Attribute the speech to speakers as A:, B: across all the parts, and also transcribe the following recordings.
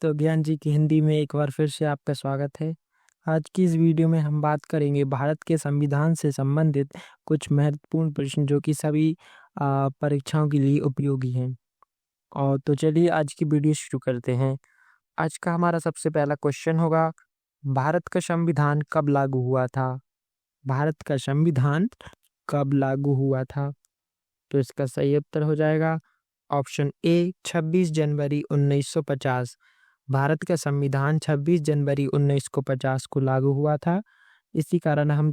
A: दोस्तों, ज्ञान जी की हिंदी में एक बार फिर से आपका स्वागत है। आज की इस वीडियो में हम बात करेंगे भारत के संविधान से संबंधित कुछ महत्वपूर्ण प्रश्न जो कि सभी परीक्षाओं के लिए उपयोगी हैं। और तो चलिए आज की वीडियो शुरू करते हैं। आज का हमारा सबसे पहला क्वेश्चन होगा, भारत का संविधान कब लागू हुआ था? भारत का संविधान कब लागू हुआ था? तो इसका सही उत्तर हो जाएगा ऑप्शन ए 26 जनवरी 1950। भारत का संविधान 26 जनवरी 1950 को लागू हुआ था। इसी कारण हम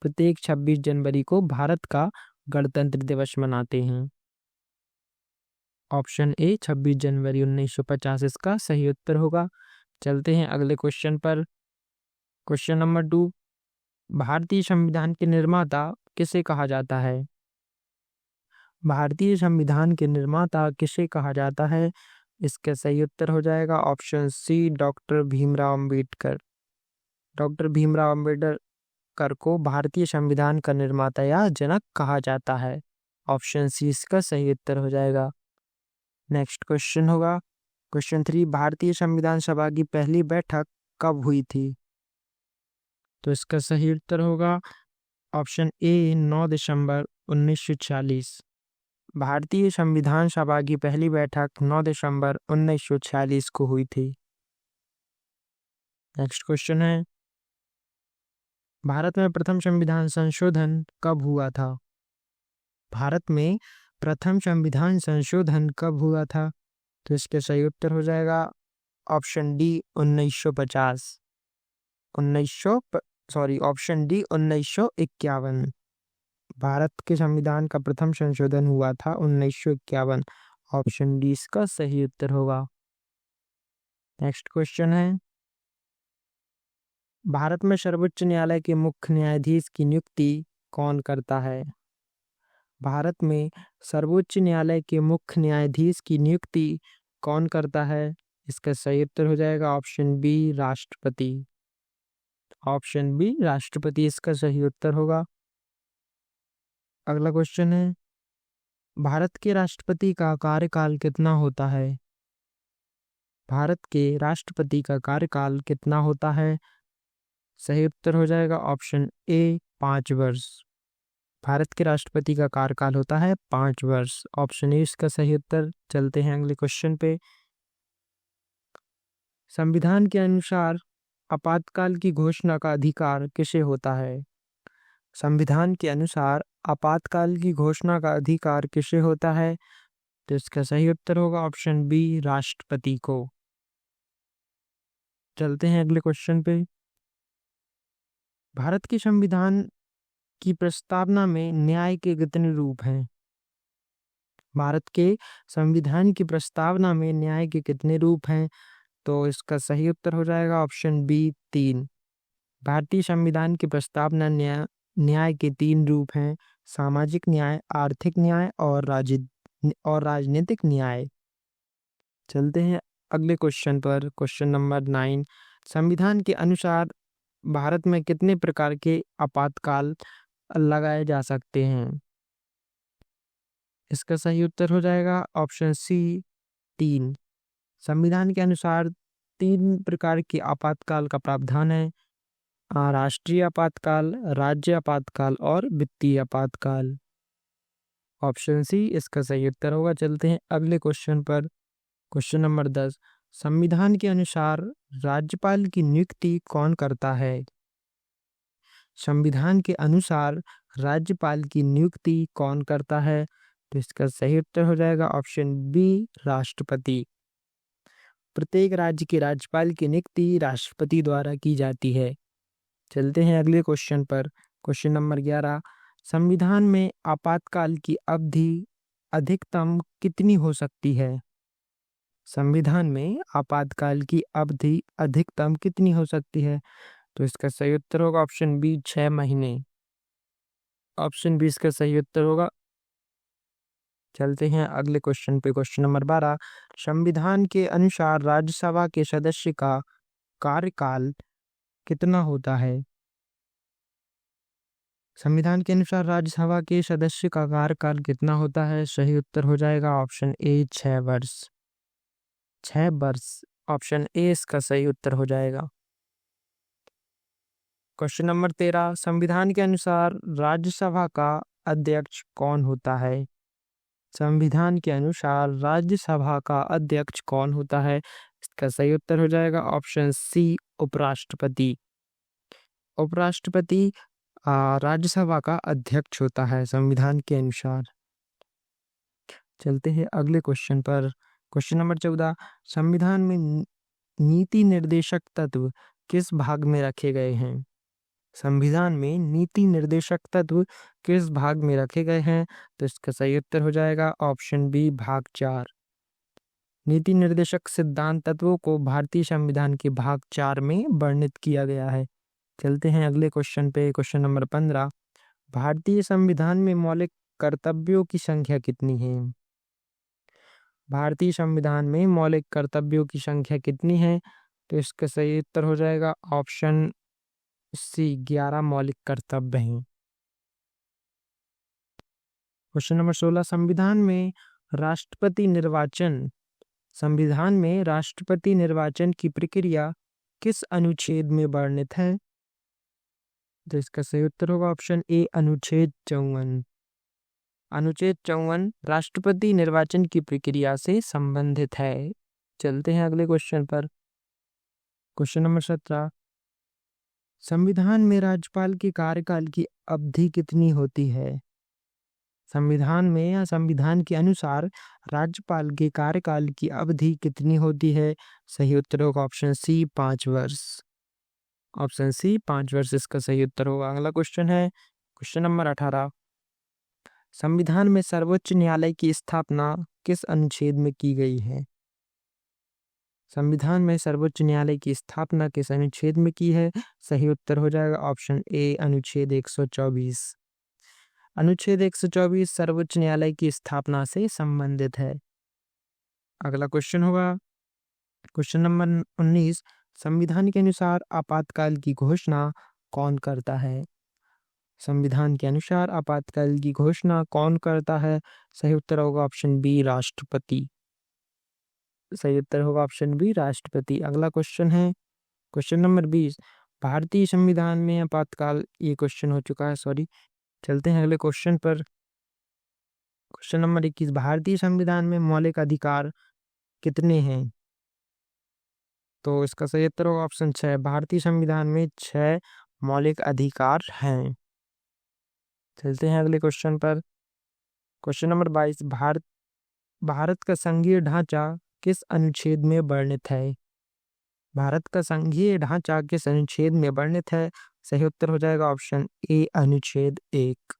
A: प्रत्येक 26 जनवरी को भारत का गणतंत्र दिवस मनाते हैं। ऑप्शन ए 26 जनवरी 1950 इसका सही उत्तर होगा। चलते हैं अगले क्वेश्चन पर। क्वेश्चन नंबर 2, भारतीय संविधान के निर्माता किसे कहा जाता है? भारतीय संविधान के निर्माता किसे कहा जाता है? इसका सही उत्तर हो जाएगा option C doctor Bhimrao Ambedkar. Doctor Bhimrao Ambedkar को भारतीय संविधान का निर्माता या जनक कहा जाता है। ऑप्शन सी इसका सही उत्तर हो जाएगा। नेक्स्ट क्वेश्चन होगा क्वेश्चन 3, भारतीय संविधान सभा की पहली बैठक कब हुई थी? तो इसका सही उत्तर होगा ऑप्शन ए 9 दिसंबर 1946। भारतीय संविधान सभा की पहली बैठक 9 दिसंबर 1946 को हुई थी। नेक्स्ट क्वेश्चन है, भारत में प्रथम संविधान संशोधन कब हुआ था? भारत में प्रथम संविधान संशोधन कब हुआ था? तो इसके सही उत्तर हो जाएगा option D 1950। Option D 1951। Bharat के संविधान का प्रथम संशोधन हुआ था 1951। ऑप्शन डी इसका सही उत्तर होगा। नेक्स्ट क्वेश्चन है, भारत में सर्वोच्च न्यायालय के मुख्य न्यायाधीश की नियुक्ति कौन करता है? भारत में सर्वोच्च न्यायालय के मुख्य न्यायाधीश की नियुक्ति कौन करता है? इसका सही उत्तर हो जाएगा ऑप्शन बी राष्ट्रपति। ऑप्शन बी राष्ट्रपति इसका सही उत्तर होगा। अगला क्वेश्चन है, भारत के राष्ट्रपति का कार्यकाल कितना होता है? भारत के राष्ट्रपति का कार्यकाल कितना होता है? सही उत्तर हो जाएगा ऑप्शन ए 5 वर्ष। भारत के राष्ट्रपति का कार्यकाल होता है 5 वर्ष। ऑप्शन ए इसका सही उत्तर। चलते हैं अगले क्वेश्चन पे। संविधान के अनुसार आपातकाल की घोषणा का अधिकार किसे होता है? संविधान के अनुसार आपातकाल की घोषणा का अधिकार किसे होता है? तो इसका सही उत्तर होगा ऑप्शन बी राष्ट्रपति को। चलते हैं अगले क्वेश्चन पे। भारत के संविधान की प्रस्तावना में न्याय के कितने रूप हैं? भारत के संविधान की प्रस्तावना में न्याय के कितने रूप हैं? तो इसका सही उत्तर हो जाएगा ऑप्शन बी 3। भारतीय संविधान की प्रस्तावना न्याय के 3 रूप हैं, सामाजिक न्याय, आर्थिक न्याय और राजनीतिक न्याय। चलते हैं अगले क्वेश्चन पर। क्वेश्चन नंबर 9, संविधान के अनुसार भारत में कितने प्रकार के आपातकाल लगाए जा सकते हैं? इसका सही उत्तर हो जाएगा ऑप्शन सी 3। संविधान के अनुसार 3 प्रकार के आपातकाल का प्रावधान है, राष्ट्रीय आपातकाल, राज्य आपातकाल और वित्तीय आपातकाल। ऑप्शन सी इसका सही उत्तर होगा। चलते हैं अगले क्वेश्चन पर। क्वेश्चन नंबर 10, संविधान के अनुसार राज्यपाल की नियुक्ति कौन करता है? संविधान के अनुसार राज्यपाल की नियुक्ति कौन करता है? तो इसका सही उत्तर हो जाएगा ऑप्शन बी राष्ट्रपति। प्रत्येक राज्य के राज्यपाल की नियुक्ति राष्ट्रपति द्वारा की जाती है। चलते हैं अगले क्वेश्चन पर। क्वेश्चन नंबर 11, संविधान में आपातकाल की अवधि अधिकतम कितनी हो सकती है? संविधान में आपातकाल की अवधि अधिकतम कितनी हो सकती है? तो इसका सही उत्तर होगा ऑप्शन बी 6 महीने। ऑप्शन बी इसका सही उत्तर होगा। चलते हैं अगले क्वेश्चन पे। क्वेश्चन नंबर 12, संविधान के अनुसार राज्यसभा के सदस्य का कार्यकाल कितना होता है? संविधान के अनुसार राज्यसभा के सदस्य का कार्यकाल कितना होता है? सही उत्तर हो जाएगा ऑप्शन ए 6 वर्ष। 6 वर्ष ऑप्शन ए इसका सही उत्तर हो जाएगा। क्वेश्चन नंबर 13, संविधान के अनुसार राज्यसभा का अध्यक्ष कौन होता है? संविधान के अनुसार राज्यसभा का अध्यक्ष कौन होता है? इसका सही उत्तर हो जाएगा ऑप्शन सी, उपराष्ट्रपति। उपराष्ट्रपति राज्यसभा का अध्यक्ष होता है संविधान के अनुसार। चलते हैं अगले क्वेश्चन पर। क्वेश्चन नंबर 14, संविधान में नीति निर्देशक तत्व किस भाग में रखे गए हैं? संविधान में नीति निर्देशक तत्व किस भाग में रखे गए हैं? तो इसका सही उत्तर हो जाएगा ऑप्शन बी, भाग 4। नीति निर्देशक सिद्धांत तत्वों को भारतीय संविधान के भाग 4 में वर्णित किया गया है। चलते हैं अगले क्वेश्चन पे। क्वेश्चन नंबर 15, भारतीय संविधान में मौलिक कर्तव्यों की संख्या कितनी है? भारतीय संविधान में मौलिक कर्तव्यों की संख्या कितनी है? तो इसका सही उत्तर हो जाएगा ऑप्शन सी, 11 मौलिक कर्तव्य हैं। क्वेश्चन नंबर 16, संविधान में राष्ट्रपति निर्वाचन की प्रक्रिया किस अनुच्छेद में वर्णित है? तो इसका सही उत्तर होगा ऑप्शन ए, अनुच्छेद 54। अनुच्छेद 54 राष्ट्रपति निर्वाचन की प्रक्रिया से संबंधित है। चलते हैं अगले क्वेश्चन पर। क्वेश्चन नंबर 17, संविधान में राज्यपाल के कार्यकाल की अवधि कितनी होती है? संविधान में या संविधान के अनुसार राज्यपाल के कार्यकाल की अवधि कितनी होती है? सही उत्तर होगा ऑप्शन सी, 5 वर्ष। ऑप्शन सी, 5 वर्ष इसका सही उत्तर होगा। अगला क्वेश्चन है क्वेश्चन नंबर 18, संविधान में सर्वोच्च न्यायालय की स्थापना किस अनुच्छेद में की गई है? संविधान में सर्वोच्च न्यायालय की स्थापना किस अनुच्छेद में की है? सही उत्तर हो जाएगा ऑप्शन ए, अनुच्छेद 124। अनुच्छेद 124 सर्वोच्च न्यायालय की स्थापना से संबंधित है। अगला क्वेश्चन होगा क्वेश्चन नंबर 19, संविधान के अनुसार आपातकाल की घोषणा कौन करता है? संविधान के अनुसार आपातकाल की घोषणा कौन करता है? सही उत्तर होगा ऑप्शन बी, राष्ट्रपति। सही उत्तर होगा ऑप्शन बी, राष्ट्रपति। अगला क्वेश्चन है क्वेश्चन नंबर 20, भारतीय संविधान में आपातकाल, ये क्वेश्चन हो चुका है, सॉरी। चलते हैं अगले क्वेश्चन पर। क्वेश्चन नंबर 21, भारतीय संविधान में मौलिक अधिकार कितने हैं? तो इसका सही उत्तर होगा ऑप्शन 6, भारतीय संविधान में 6 मौलिक अधिकार हैं। चलते हैं अगले क्वेश्चन पर। क्वेश्चन नंबर 22, भारत का संघीय ढांचा किस अनुच्छेद में वर्णित है? भारत का संघीय ढांचा किस अनुच्छेद में वर्णित है? सही उत्तर हो जाएगा ऑप्शन ए, अनुच्छेद 1।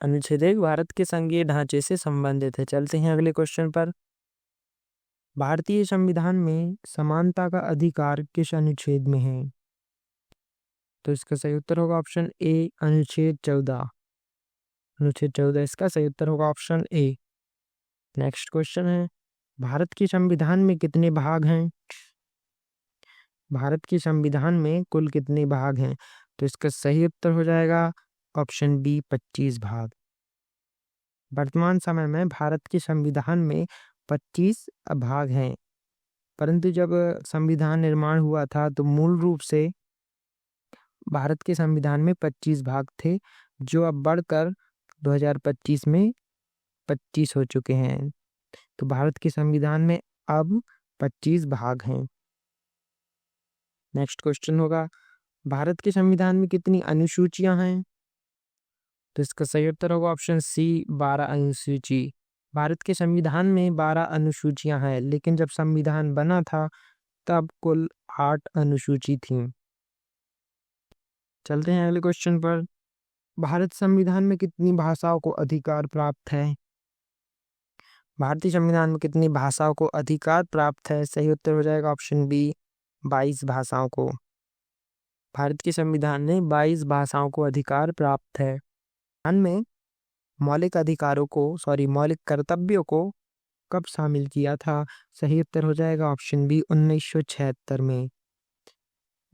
A: अनुच्छेद 1 भारत के संघीय ढांचे से संबंधित है। चलते हैं अगले क्वेश्चन पर। भारतीय संविधान में समानता का अधिकार किस अनुच्छेद में है? तो इसका सही उत्तर होगा ऑप्शन ए, अनुच्छेद 14। अनुच्छेद 14 इसका सही उत्तर होगा ऑप्शन ए। नेक्स्ट क्वेश्चन है, भारत के संविधान में कितने भाग हैं? भारत के संविधान में कुल कितने भाग हैं? तो इसका सही उत्तर हो जाएगा ऑप्शन बी, 25 भाग। वर्तमान समय में भारत के संविधान में 25 भाग हैं, परंतु जब संविधान निर्माण हुआ था तो मूल रूप से भारत के संविधान में 25 भाग थे, जो अब बढ़कर 2025 में 25 हो चुके हैं। तो भारत के संविधान में अब 25 भाग हैं। नेक्स्ट क्वेश्चन होगा, भारत के संविधान में कितनी अनुसूचियां हैं? तो इसका सही उत्तर होगा ऑप्शन सी, 12 अनुसूची। भारत के संविधान में 12 अनुसूचियां हैं, लेकिन जब संविधान बना था तब कुल 8 अनुसूची थी। चलते हैं अगले क्वेश्चन पर। भारत संविधान में कितनी भाषाओं को अधिकार प्राप्त है? भारतीय संविधान में कितनी भाषाओं को अधिकार प्राप्त है? सही उत्तर हो जाएगा ऑप्शन बी, 22 भाषाओं को। भारत के संविधान में 22 भाषाओं को अधिकार प्राप्त है। में मौलिक कर्तव्यों को कब शामिल किया था? सही उत्तर हो जाएगा ऑप्शन बी, 1976 में।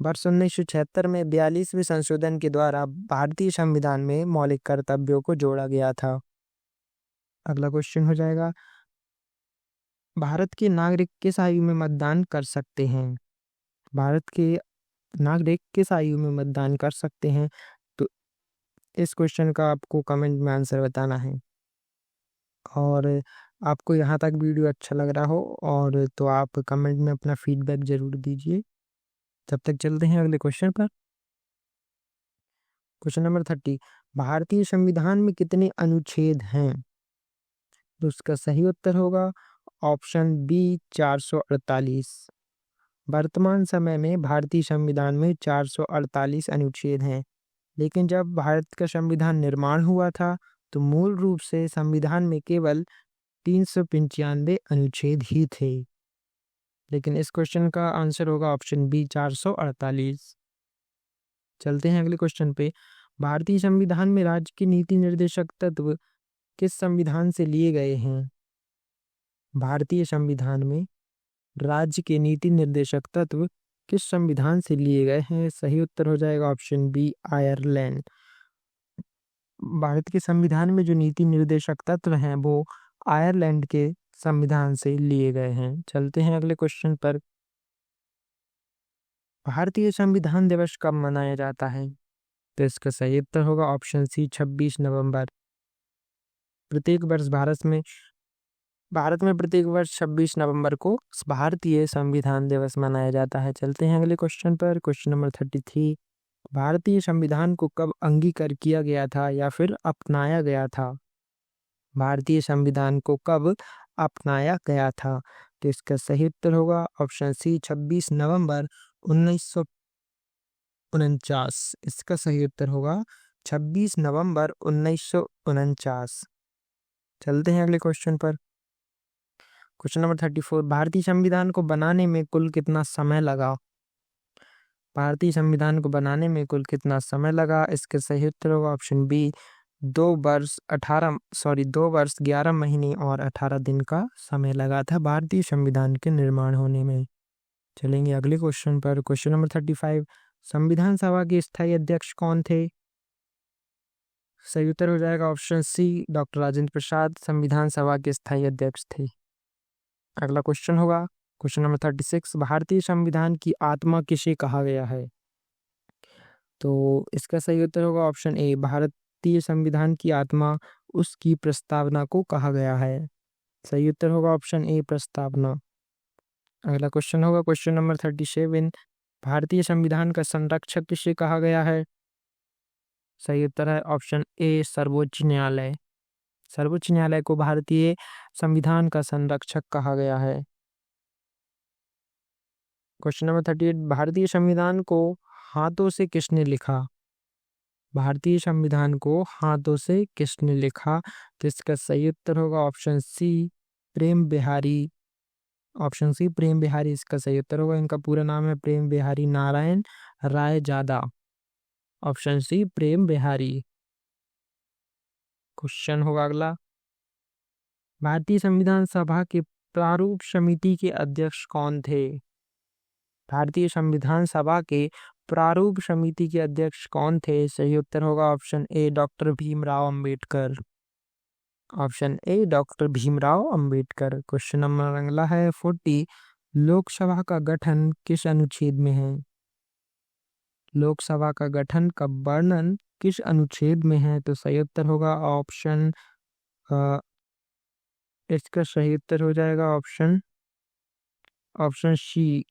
A: वर्ष 1976 में 42वें संशोधन के द्वारा भारतीय संविधान में मौलिक कर्तव्यों को जोड़ा गया था। अगला क्वेश्चन हो जाएगा, भारत के नागरिक किस आयु में मतदान कर सकते हैं? भारत के नागरिक किस आयु में मतदान कर सकते हैं? तो इस क्वेश्चन का आपको कमेंट में आंसर बताना है। और आपको यहाँ तक वीडियो अच्छा लग रहा हो और तो आप कमेंट में अपना फीडबैक ज़रूर दीजिए। तब तक चलते हैं अगले क्वेश्चन पर। क्वेश्चन नंबर 30, भारतीय संविधान में कितने अनुच्छेद हैं? तो उसका सही उत्तर होगा ऑप्शन बी 448। वर्तमान समय में भारतीय संविधान में 448 अनुच्छेद हैं, लेकिन जब भारत का संविधान निर्माण हुआ था तो मूल रूप से संविधान में केवल 395 अनुच्छेद ही थे। लेकिन इस क्वेश्चन का आंसर होगा ऑप्शन बी 448। चलते हैं अगले क्वेश्चन पे। भारतीय संविधान में राज्य के नीति निर्देशक तत्व किस संविधान से लिए गए हैं? भारतीय संविधान में राज्य के नीति निर्देशक तत्व किस संविधान से लिए गए हैं? सही उत्तर हो जाएगा ऑप्शन बी आयरलैंड। भारत के संविधान में जो नीति निर्देशक तत्व हैं वो आयरलैंड के संविधान से लिए गए हैं। चलते हैं अगले क्वेश्चन पर। भारतीय संविधान दिवस कब मनाया जाता है? तो इसका सही उत्तर होगा ऑप्शन सी 26 नवंबर। प्रत्येक वर्ष भारत में प्रत्येक वर्ष 26 नवंबर को भारतीय संविधान दिवस मनाया जाता है। चलते हैं अगले क्वेश्चन पर। क्वेश्चन नंबर 33, भारतीय संविधान को कब अंगीकार किया गया था या फिर अपनाया गया था? भारतीय संविधान को कब अपनाया गया था? तो इसका सही उत्तर होगा ऑप्शन सी 26 नवंबर 1949। इसका सही उत्तर होगा 26 नवंबर 1949। चलते हैं अगले क्वेश्चन पर। क्वेश्चन नंबर 34, भारतीय संविधान को बनाने में कुल कितना समय लगा? भारतीय संविधान को बनाने में कुल कितना समय लगा? इसके सही उत्तर होगा ऑप्शन बी 2 वर्ष 11 महीने और 18 दिन का समय लगा था भारतीय संविधान के निर्माण होने में। चलेंगे अगले क्वेश्चन पर। क्वेश्चन नंबर 35, संविधान सभा के स्थायी अध्यक्ष कौन थे? सही उत्तर हो जाएगा option C doctor Rajendra Prasad संविधान सभा के स्थायी अध्यक्ष थे। अगला क्वेश्चन होगा क्वेश्चन नंबर 36, भारतीय संविधान की आत्मा किसे कहा गया है? तो इसका सही उत्तर होगा ऑप्शन ए, भारतीय संविधान की आत्मा उसकी प्रस्तावना को कहा गया है। सही उत्तर होगा ऑप्शन ए, प्रस्तावना। अगला क्वेश्चन होगा क्वेश्चन नंबर 37, भारतीय संविधान का संरक्षक किसे कहा गया है? सही उत्तर है ऑप्शन ए, सर्वोच्च न्यायालय। सर्वोच्च न्यायालय को भारतीय संविधान का संरक्षक कहा गया है। क्वेश्चन नंबर 38, भारतीय संविधान को हाथों से किसने लिखा? भारतीय संविधान को हाथों से किसने लिखा? तो इसका सही उत्तर होगा ऑप्शन सी, प्रेम बिहारी। ऑप्शन सी प्रेम बिहारी इसका सही उत्तर होगा। इनका पूरा नाम है प्रेम बिहारी नारायण राय जादा। ऑप्शन सी प्रेम बिहारी। क्वेश्चन होगा अगला, भारतीय संविधान सभा के प्रारूप समिति के अध्यक्ष कौन थे? भारतीय संविधान सभा के प्रारूप समिति के अध्यक्ष कौन थे? सही उत्तर होगा option A, doctor Bhimrao Ambedkar. Option A, doctor Bhimrao Ambedkar. Question number अगला है 40, लोकसभा का गठन किस अनुच्छेद में है? लोकसभा का गठन का वर्णन किस अनुच्छेद में है? तो सही उत्तर होगा ऑप्शन इसका सही उत्तर हो जाएगा ऑप्शन सी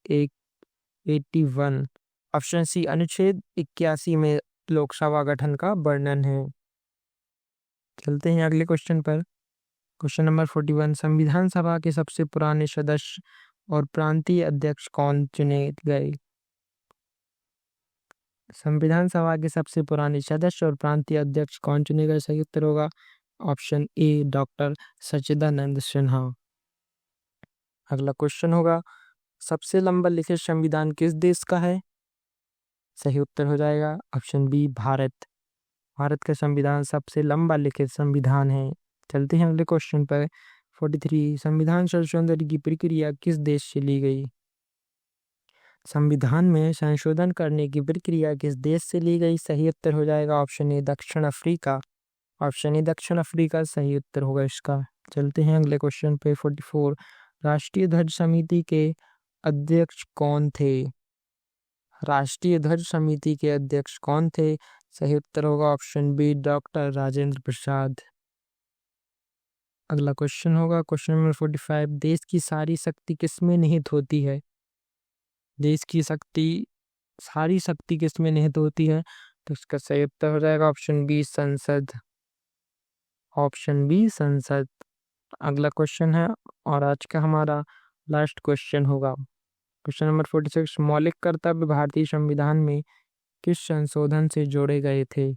A: 81। ऑप्शन सी अनुच्छेद 81 में लोकसभा गठन का वर्णन है। चलते हैं अगले क्वेश्चन पर। क्वेश्चन नंबर 41, संविधान सभा के सबसे पुराने सदस्य और प्रांतीय अध्यक्ष कौन चुने गए? संविधान सभा के सबसे पुराने सदस्य और प्रांतीय अध्यक्ष कौन चुने गए? सही उत्तर होगा ऑप्शन ए, डॉक्टर सच्चिदानंद सिन्हा। अगला क्वेश्चन होगा, सबसे लंबा लिखित संविधान किस देश का है? सही उत्तर हो जाएगा ऑप्शन बी, भारत। भारत का संविधान सबसे लंबा लिखित संविधान है। चलते हैं अगले क्वेश्चन पर। 43, संविधान संशोधन की प्रक्रिया किस देश से ली गई? संविधान में संशोधन करने की प्रक्रिया किस देश से ली गई? सही उत्तर हो जाएगा ऑप्शन ए, दक्षिण अफ्रीका। ऑप्शन ए, दक्षिण अफ्रीका सही उत्तर होगा इसका। चलते हैं अगले क्वेश्चन पे। 44, राष्ट्रीय ध्वज समिति के अध्यक्ष कौन थे? राष्ट्रीय ध्वज समिति के अध्यक्ष कौन थे? सही उत्तर होगा option B, doctor Rajendra Prasad. अगला क्वेश्चन होगा क्वेश्चन नंबर 45। देश की सारी शक्ति किसमें निहित होती है? देश की सारी शक्ति किसमें निहित होती है? तो इसका सही उत्तर हो जाएगा ऑप्शन बी, संसद। ऑप्शन बी, संसद। अगला क्वेश्चन है और आज का हमारा लास्ट क्वेश्चन होगा क्वेश्चन नंबर 46। मौलिक कर्तव्य भारतीय संविधान में किस संशोधन से जोड़े गए थे?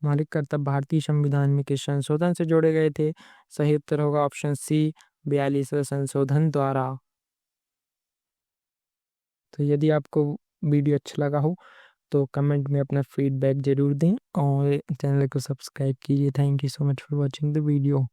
A: मौलिक कर्तव्य भारतीय संविधान में किस संशोधन से जोड़े गए थे? सही उत्तर होगा ऑप्शन सी, 42वें संशोधन द्वारा। तो यदि आपको वीडियो अच्छा लगा हो तो कमेंट में अपना फीडबैक जरूर दें और चैनल को सब्सक्राइब कीजिए। Thank you so much for watching the video.